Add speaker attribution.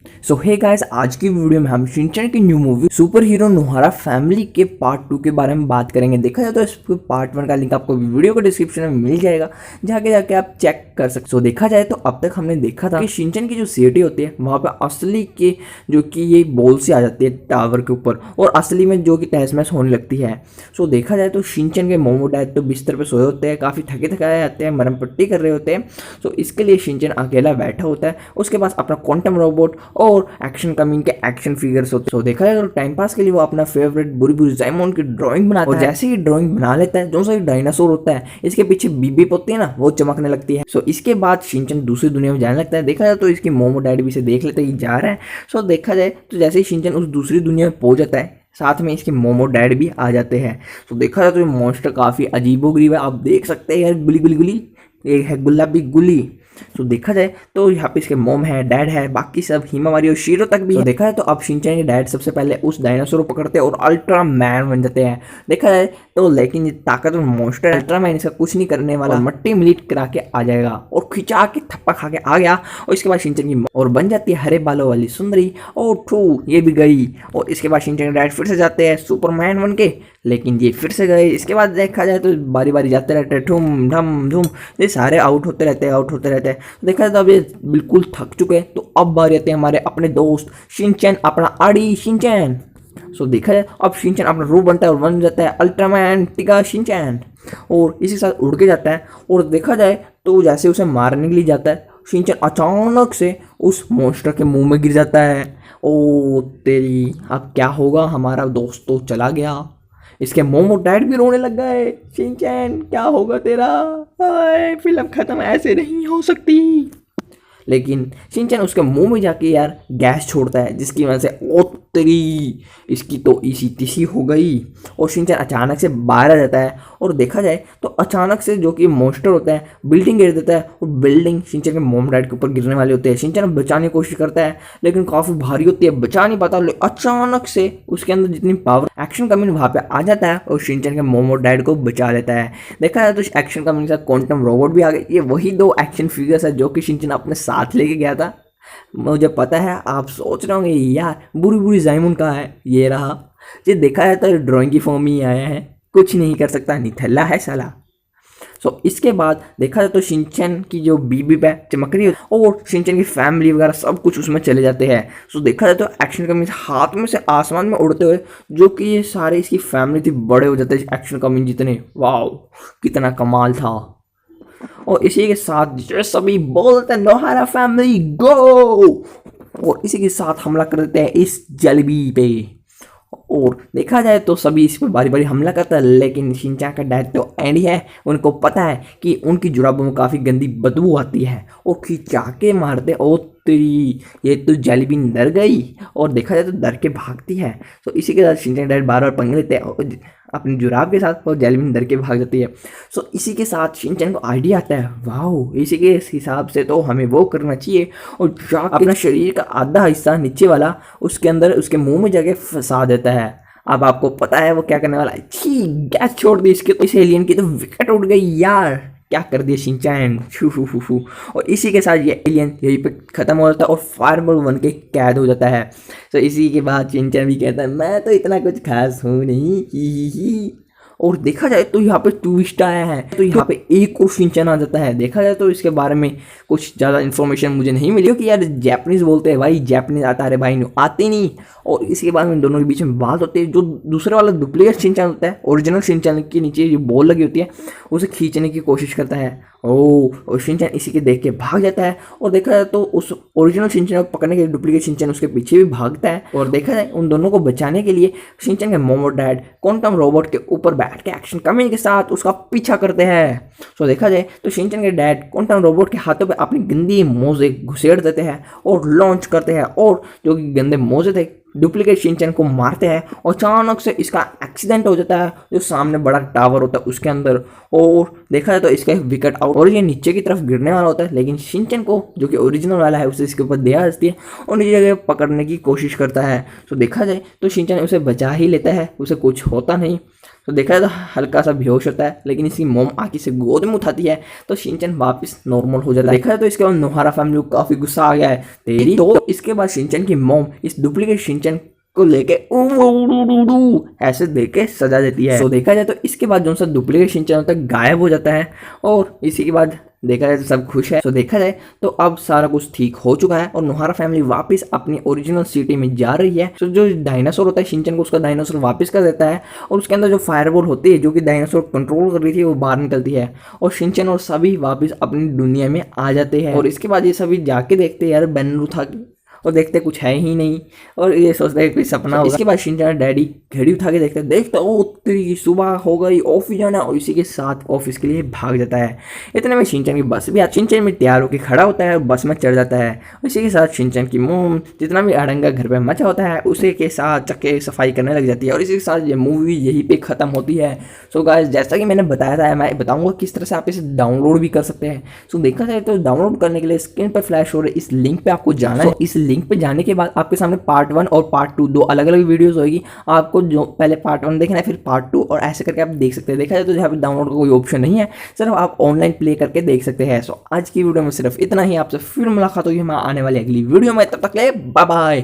Speaker 1: सो hey guys, आज की video में हम शिनचैन की new movie super hero नोहारा family के पार्ट 2 के बारे में बात करेंगे। देखा जाए तो इस पार्ट 1 का लिंक आपको वीडियो के डिस्क्रिप्शन में मिल जाएगा, जाके आप चेक कर सकते। सो देखा जाए तो अब तक हमने देखा था कि शिनचैन की जो सिटी होती है वहाँ पे असली के जो कि ये बॉल से आ जाती है टावर के ऊपर, और असली में जो कि तहस महस होने लगती है। सो देखा जाए तो शिनचैन के मोमो डैड तो बिस्तर पे सोए होते हैं, काफ़ी थके थकाए आते हैं, मरम पट्टी कर रहे होते हैं। सो इसके लिए शिनचैन अकेला बैठा होता है, उसके पास अपना क्वांटम रोबोट और एक्शन कमिंग के एक्शन फिगर्स होते हैं। तो देखा जाए तो टाइम पास के लिए वो अपना फेवरेट बुरी बुरी जाइमोन की ड्राइंग बनाता है, और जैसे ही ड्राइंग बना लेता है, जो सा डायनासोर होता है इसके पीछे बीबी होती है ना, वो चमकने लगती है। सो इसके बाद शिनचैन दूसरी दुनिया में जाने लगता है। देखा जाए तो इसकी मोमो डैडी भी से देख लेते हैं कि जा रहा है। सो देखा जाए तो जैसे ही शिनचैन उस दूसरी दुनिया में पहुंच जाता है, साथ में इसके मोमो डैड भी आ जाते हैं। तो देखा जाए तो ये मॉन्स्टर काफ़ी अजीबोगरीब है, आप देख सकते हैं यार। गुली गुली गुली, ये है गुलाबी गुली। तो देखा जाए तो यहाँ पे इसके मोम है, डैड है, बाकी सब हिमावारी और शीरो तक भी है। देखा जाए तो अब शिनचैन के डैड सबसे पहले उस डायनासोर को पकड़ते हैं और अल्ट्रा मैन बन जाते हैं। देखा जाए तो लेकिन ये ताकतवर मॉन्स्टर अल्ट्रा मैन इसका कुछ नहीं करने वाला, मट्टी मिलीट करा के आ जाएगा और खिंचा के थप्पा खा के आ गया। और इसके बाद शिनचैन की और बन जाती है हरे बालों वाली सुंदरी, और ठू ये भी गई। और इसके बाद शिनचैन के डैड फिर से जाते हैं सुपरमैन बन के, लेकिन ये फिर से गए। इसके बाद देखा जाए तो बारी बारी जाते रहते हैं, ठुम ढम धूम, ये सारे आउट होते रहते हैं, आउट होते रहते हैं। देखा जाए तो अब ये बिल्कुल थक चुके हैं। तो अब बारी आते हैं हमारे अपने दोस्त शिनचैन, अपना आड़ी शिनचैन। सो देखा जाए अब शिनचैन अपना रूप बनता है और बन जाता है अल्ट्रामैन टिका शिनचैन, और इसी के साथ उड़ के जाता है। और देखा जाए तो जैसे उसे मारने के लिए जाता है, शिनचैन अचानक से उस मॉन्स्टर के मुंह में गिर जाता है। ओ तेरी, अब क्या होगा, हमारा दोस्त तो चला गया। इसके मोमो डैड भी रोने लग गए। शिनचैन क्या होगा तेरा, फिल्म खत्म ऐसे नहीं हो सकती। लेकिन शिनचैन उसके मुंह में जाके यार गैस छोड़ता है, जिसकी वजह से ओ तेरी, इसकी तो इसी तिसी हो गई। और शिनचैन अचानक से बाहर आ जाता है, और देखा जाए तो अचानक से जो कि मॉन्स्टर होता है बिल्डिंग गिर देता है, और बिल्डिंग शिनचैन के मोम डैड के ऊपर गिरने वाले होते हैं। शिनचैन बचाने की कोशिश करता है, लेकिन काफ़ी भारी होती है, बचा नहीं पाता। अचानक से उसके अंदर जितनी पावर एक्शन कमिंग वहाँ पे आ जाता है और शिनचैन के मोमो डैड को बचा लेता है। देखा जाए तो एक्शन कमिंग के साथ क्वांटम रोबोट भी आ गए। ये वही दो एक्शन फिगर्स है जो कि शिनचैन अपने साथ लेके गया था। मुझे पता है आप सोच रहे होंगे यार बुरी बुरी जाइमोन कहाँ है, ये रहा। ये देखा जाए तो ड्राइंग की फॉर्म ही आया है, कुछ नहीं कर सकता, निठल्ला है साला। सो इसके बाद देखा जाए तो शिनचैन की जो बीबी है चमक रही है, और शिनचैन की फैमिली वगैरह सब कुछ उसमें चले जाते हैं। सो देखा जाए तो एक्शन कमिंग हाथ में से आसमान में उड़ते हुए, जो कि ये सारे इसकी फैमिली थी, बड़े हो जाते हैं एक्शन कमिंग जितने। वाह कितना कमाल था। और इसी के साथ जो सभी बोलते हैं नोहारा फैमिली गो, और इसी के साथ हमला कर देते हैं इस जलेबी पे। और देखा जाए तो सभी इस पर बारी बारी हमला करता है, लेकिन शिनचैन का डैड तो एंडी है, उनको पता है कि उनकी जुराबों में काफ़ी गंदी बदबू आती है, और खिंचा के मारते। ओ तेरी, ये तो जलेबी डर गई, और देखा जाए तो डर के भागती है। तो इसी के साथ शिनचैन डैड बार बार पंगे लेते हैं अपनी जुराब के साथ, और जलेबी डर के भाग जाती है। सो इसी के साथ शिनचैन को आइडिया आता है, वाह इसी के हिसाब से तो हमें वो करना चाहिए, और अपना शरीर का आधा हिस्सा नीचे वाला उसके अंदर उसके मुंह में जाके फंसा देता है। अब आपको पता है वो क्या करने वाला है। छी, गैस छोड़ दी इसके, तो इस एलियन की तो विकेट उड़ गई यार, क्या कर दिया शिनचैन, फू फू फू फू। और इसी के साथ ये एलियन यहीं पे ख़त्म हो जाता है और फार्मर बन के कैद हो जाता है। तो इसी के बाद शिनचैन भी कहता है मैं तो इतना कुछ खास हूँ नहीं, ही। और देखा जाए तो यहाँ पे ट्विस्ट आया है, तो यहाँ पे एक और शिनचैन आ जाता है। देखा जाए तो इसके बारे में कुछ ज़्यादा इन्फॉर्मेशन मुझे नहीं मिली, क्योंकि यार जापानीज़ बोलते हैं भाई, जापानीज़ आता है भाई, आते नहीं। और इसके बाद में दोनों के बीच में बात होती है। जो दूसरे वाला डुप्लीकेट शिनचैन होता है, ओरिजिनल शिनचैन के नीचे जो बॉल लगी होती है उसे खींचने की कोशिश करता है। और शिनचैन इसी के देख के भाग जाता है। और देखा जाए तो उस ओरिजिनल शिनचैन को पकड़ने के लिए डुप्लीकेट शिनचैन उसके पीछे भी भागता है। और देखा जाए उन दोनों को बचाने के लिए शिनचैन के मोमो डैड क्वांटम रोबोट के ऊपर बैठ के एक्शन कमिंग के साथ उसका पीछा करते हैं। सो देखा जाए तो शिनचैन के डैड क्वांटम रोबोट के हाथों पे अपनी गंदी मोजे घुसेड़ देते हैं और लॉन्च करते हैं, और जो कि गंदे मोजे थे डुप्लीकेट शिनचैन को मारते हैं। और अचानक से इसका एक्सीडेंट हो जाता है जो सामने बड़ा टावर होता है उसके अंदर, और देखा जाए तो इसका विकेट आउट और ये नीचे की तरफ गिरने वाला होता है। लेकिन शिनचैन को जो कि ओरिजिनल वाला है उसे इसके ऊपर दया आती है और नीचे जगह पकड़ने की कोशिश करता है। तो देखा जाए तो शिनचैन उसे बचा ही लेता है, उसे कुछ होता नहीं। तो देखा जाए तो हल्का सा बेहोश होता है, लेकिन इसकी मोम आके इसे गोद में उठाती है तो शिनचैन वापस नॉर्मल हो जाता है। देखा जाए तो इसके बाद नोहारा फैमिली को काफी गुस्सा आ गया है तेरी। तो इसके बाद शिनचैन की मोम इस डुप्लीकेट शिनचैन को लेके ऐसे देके सजा देती है। तो देखा जाए तो इसके बाद जो सा डुप्लीकेट शिनचैन होता है गायब हो जाता है और इसी के बाद देखा जाए तो सब खुश है। तो देखा जाए तो अब सारा कुछ ठीक हो चुका है और नोहारा फैमिली वापस अपनी ओरिजिनल सिटी में जा रही है। तो जो डायनासोर होता है शिनचैन को उसका डायनासोर वापस कर देता है और उसके अंदर जो फायरबॉल होती है जो कि डायनासोर कंट्रोल कर रही थी वो बाहर निकलती है और शिनचैन और सभी वापस अपनी दुनिया में आ जाते हैं। और इसके बाद ये सभी जाके देखते हैं यार बेनरूथा की और देखते कुछ है ही नहीं और ये सोचते हैं कोई सपना होगा। इसके बाद शिनचैन डैडी घड़ी उठा के देखते ओ तेरी सुबह हो गई, ऑफिस जाना, और इसी के साथ ऑफिस के लिए भाग जाता है। इतने में शिनचैन की बस भी आती, शिनचैन में तैयार होकर खड़ा होता है और बस में चढ़ जाता है। इसी के साथ शिनचैन की मोम जितना भी अड़ंगा घर पे मचा होता है उसी के साथ चक्के सफाई करने लग जाती है और इसी के साथ ये मूवी यहीं पे ख़त्म होती है। सो गाइस जैसा कि मैंने बताया था मैं बताऊँगा किस तरह से आप इसे डाउनलोड भी कर सकते हैं। सो देखा जाए तो डाउनलोड करने के लिए स्क्रीन पर फ्लैश हो रहे इस लिंक पे आपको जाना है। इस लिंक पे जाने के बाद आपके सामने पार्ट 1 और पार्ट 2 दो अलग अलग वीडियोस होगी। आपको जो पहले पार्ट 1 देखना है फिर पार्ट 2 और ऐसे करके आप देख सकते हैं। देखा जाए तो यहाँ पे डाउनलोड का कोई ऑप्शन नहीं है, सिर्फ आप ऑनलाइन प्ले करके देख सकते हैं। सो आज की वीडियो में सिर्फ इतना ही, आपसे फिर मुलाकात होगी मैं आने वाली अगली वीडियो में, तब तक ले बाय बाय।